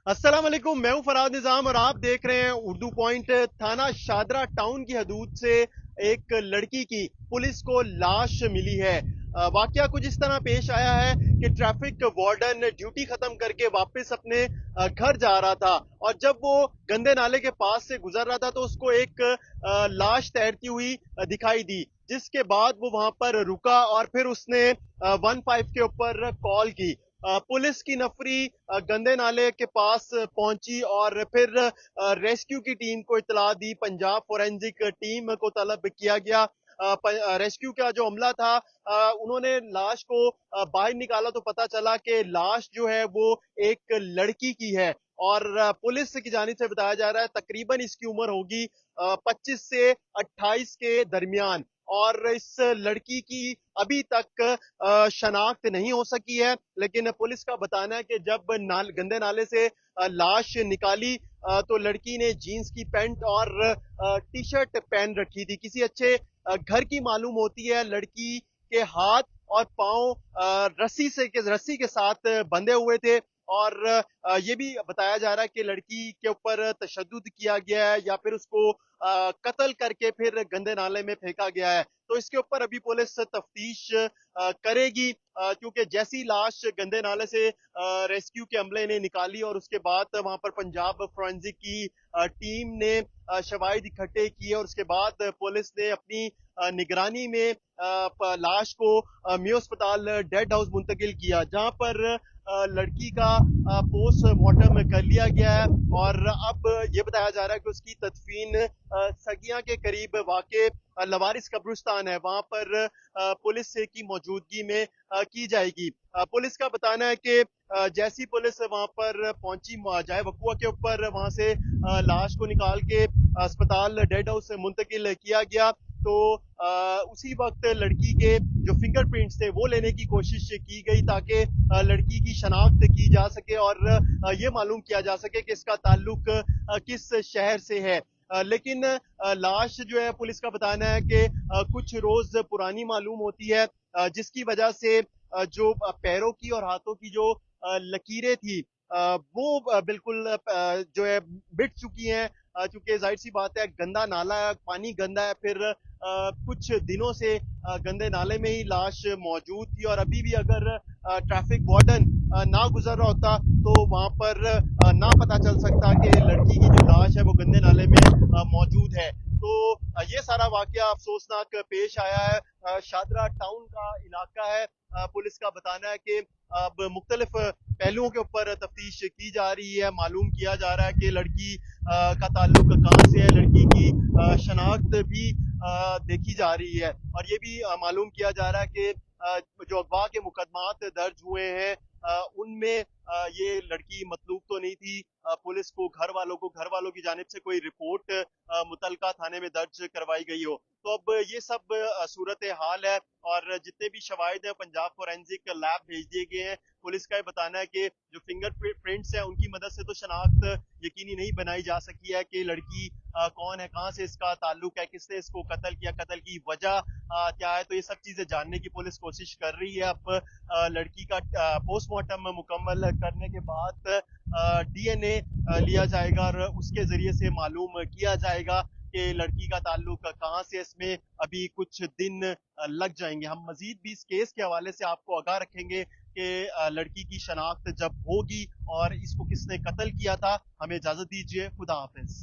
अस्सलाम वालेकुम, मैं हूं फराद निजाम और आप देख रहे हैं उर्दू पॉइंट। थाना शादरा टाउन की हदूद से एक लड़की की पुलिस को लाश मिली है। वाकया कुछ इस तरह पेश आया है कि ट्रैफिक वार्डन ड्यूटी खत्म करके वापस अपने घर जा रहा था और जब वो गंदे नाले के पास से गुजर रहा था तो उसको एक लाश तैरती हुई दिखाई दी, जिसके बाद वो वहां पर रुका और फिर उसने 15 के ऊपर कॉल की। पुलिस की नफरी गंदे नाले के पास पहुंची और फिर रेस्क्यू की टीम को इतला दी। पंजाब फोरेंसिक टीम को तलब किया गया। रेस्क्यू का जो अमला था, उन्होंने लाश को बाहर निकाला तो पता चला कि लाश जो है वो एक लड़की की है और पुलिस की जानिब से बताया जा रहा है तकरीबन इसकी उम्र होगी 25 से 28 के दरमियान। और इस लड़की की अभी तक शनाख्त नहीं हो सकी है, लेकिन पुलिस का बताना है कि जब गंदे नाले से लाश निकाली तो लड़की ने जीन्स की पैंट और टी शर्ट पहन रखी थी। किसी अच्छे घर की मालूम होती है। लड़की के हाथ और पांव रस्सी के साथ बंधे हुए थे और ये भी बताया जा रहा है कि लड़की के ऊपर तशद्दुद किया गया है या फिर उसको कत्ल करके फिर गंदे नाले में फेंका गया है। तो इसके ऊपर अभी पुलिस तफ्तीश करेगी, क्योंकि जैसी लाश गंदे नाले से रेस्क्यू के अमले ने निकाली और उसके बाद वहां पर पंजाब फोरेंसिक की टीम ने शवाहिद इकट्ठे किए और उसके बाद पुलिस ने अपनी निगरानी में लाश को मियो अस्पताल डेड हाउस मुंतकिल किया, जहां पर लड़की का पोस्टमार्टम कर लिया गया है और अब ये बताया जा रहा है कि उसकी तदफीन सगिया के करीब वाक़ लवारिस कब्रिस्तान है, वहां पर पुलिस की मौजूदगी में की जाएगी। पुलिस का बताना है कि जैसी पुलिस वहां पर पहुंची जाए वकुआ के ऊपर, वहां से लाश को निकाल के अस्पताल डेड हाउस से मुंतकिल किया गया तो उसी वक्त लड़की के जो फिंगरप्रिंट्स थे वो लेने की कोशिश की गई ताकि लड़की की शनाख्त की जा सके और ये मालूम किया जा सके कि इसका ताल्लुक किस शहर से है। लेकिन लाश जो है पुलिस का बताना है कि कुछ रोज पुरानी मालूम होती है, जिसकी वजह से जो पैरों की और हाथों की जो लकीरें थी वो बिल्कुल जो है मिट चुकी हैं। चूंकि जाहिर सी बात है गंदा नाला है, पानी गंदा है, फिर कुछ दिनों से गंदे नाले में ही लाश मौजूद थी और अभी भी अगर ट्रैफिक वार्डन ना गुजर रहा होता तो वहां पर ना पता चल सकता कि लड़की की जो लाश है वो गंदे नाले में मौजूद है। तो ये सारा वाकया अफसोसनाक पेश आया है। शादरा टाउन का इलाका है। पुलिस का बताना है कि अब मुख्तलिफ पहलुओं के ऊपर तफ्तीश की जा रही है। मालूम किया जा रहा है कि लड़की का ताल्लुक कहाँ से है, लड़की की शनाख्त भी देखी जा रही है और ये भी मालूम किया जा रहा है कि जो अगवा के मुकदमात दर्ज हुए हैं उनमें ये लड़की मतलूब तो नहीं थी। पुलिस को घर वालों की जानिब से कोई रिपोर्ट मुतलका थाने में दर्ज करवाई गई हो। तो अब ये सब सूरत हाल है और जितने भी शवाहिद हैं पंजाब फोरेंसिक लैब भेज दिए गए हैं। पुलिस का ये बताना है कि जो फिंगर प्रिंट्स हैं उनकी मदद से तो शनाख्त यकीनी नहीं बनाई जा सकी है कि लड़की कौन है, कहाँ से इसका ताल्लुक है, किसने इसको कत्ल किया, कत्ल की वजह क्या है। तो ये सब चीजें जानने की पुलिस कोशिश कर रही है। अब लड़की का पोस्टमार्टम मुकम्मल करने के बाद डीएनए लिया जाएगा और उसके जरिए से मालूम किया जाएगा कि लड़की का ताल्लुक कहाँ से। इसमें अभी कुछ दिन लग जाएंगे। हम मजीद भी इस केस के हवाले से आपको आगाह रखेंगे कि लड़की की शनाख्त जब होगी और इसको किसने कत्ल किया था। हमें इजाजत दीजिए, खुदा हाफिज।